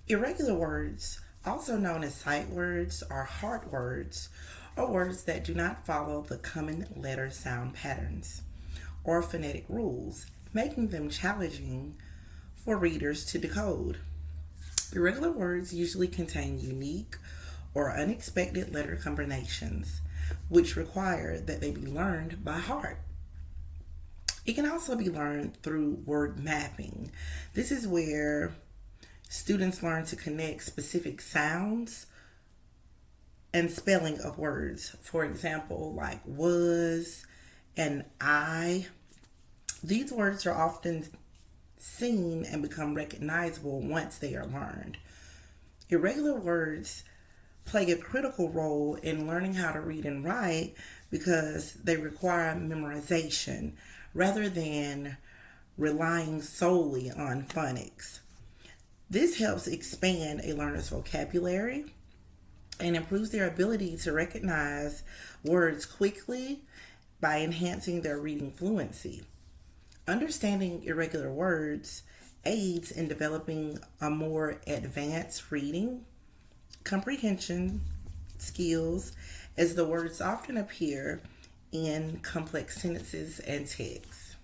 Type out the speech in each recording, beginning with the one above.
Irregular words, also known as sight words or heart words, are words that do not follow the common letter sound patterns or phonetic rules, making them challenging for readers to decode. Irregular words usually contain unique or unexpected letter combinations, which require that they be learned by heart. It can also be learned through word mapping. This is where students learn to connect specific sounds and spelling of words. For example, like was and I. These words are often seen and become recognizable once they are learned. Irregular words play a critical role in learning how to read and write because they require memorization rather than relying solely on phonics. This helps expand a learner's vocabulary and improves their ability to recognize words quickly by enhancing their reading fluency. Understanding irregular words aids in developing a more advanced reading comprehension skills as the words often appear in complex sentences and texts.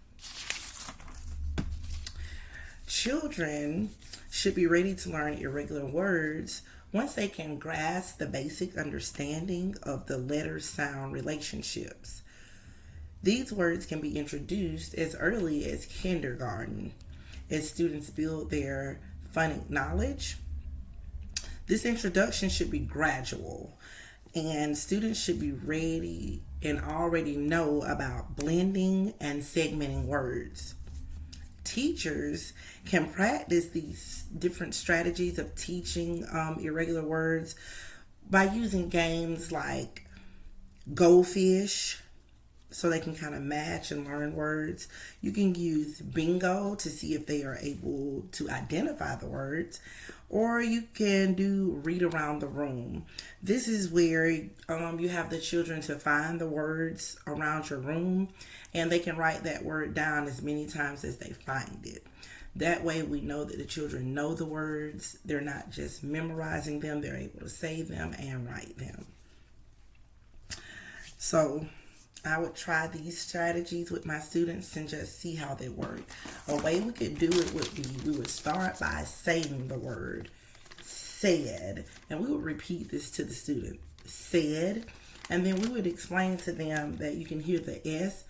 Children should be ready to learn irregular words once they can grasp the basic understanding of the letter sound relationships. These words can be introduced as early as kindergarten as students build their phonic knowledge. This introduction should be gradual, and students should be ready and already know about blending and segmenting words. Teachers can practice these different strategies of teaching irregular words by using games like Goldfish, so they can kind of match and learn words. You can use bingo to see if they are able to identify the words, or you can do read around the room. This is where you have the children to find the words around your room, and they can write that word down as many times as they find it. That way we know that the children know the words. They're not just memorizing them, they're able to say them and write them. So I would try these strategies with my students and just see how they work. A way we could do it would be we would start by saying the word said, and we would repeat this to the student, said, and then we would explain to them that you can hear the S,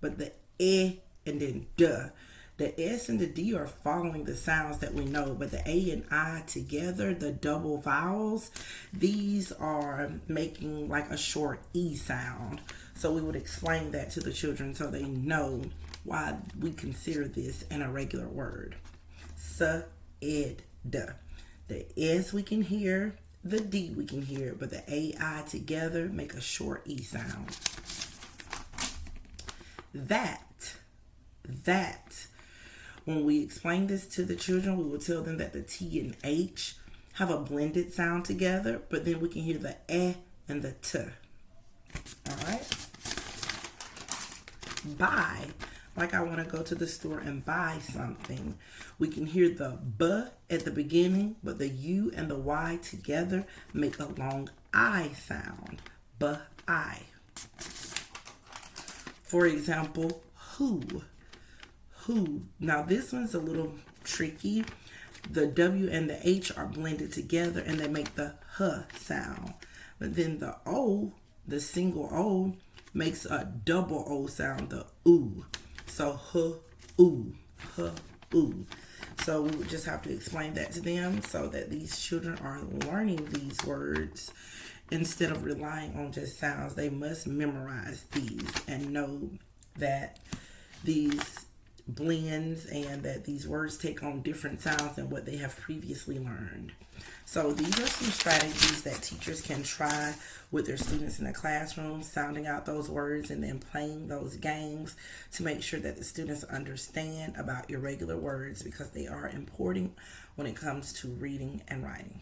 but the E and then duh. The S and the D are following the sounds that we know, but the A and I together, the double vowels, these are making like a short E sound. So we would explain that to the children so they know why we consider this an irregular word. S, ed, duh. The S we can hear, the D we can hear, but the A, I together make a short E sound. That. When we explain this to the children, we will tell them that the T and H have a blended sound together, but then we can hear the E and the T. All right? Buy. Like I want to go to the store and buy something. We can hear the B at the beginning, but the U and the Y together make a long I sound. B-I. For example, who. Now this one's a little tricky. The W and the H are blended together and they make the H sound. But then the O, the single O, makes a double O sound, the oo. So ooh. So we would just have to explain that to them so that these children are learning these words instead of relying on just sounds. They must memorize these and know that these blends and that these words take on different sounds than what they have previously learned. So these are some strategies that teachers can try with their students in the classroom, sounding out those words and then playing those games to make sure that the students understand about irregular words because they are important when it comes to reading and writing.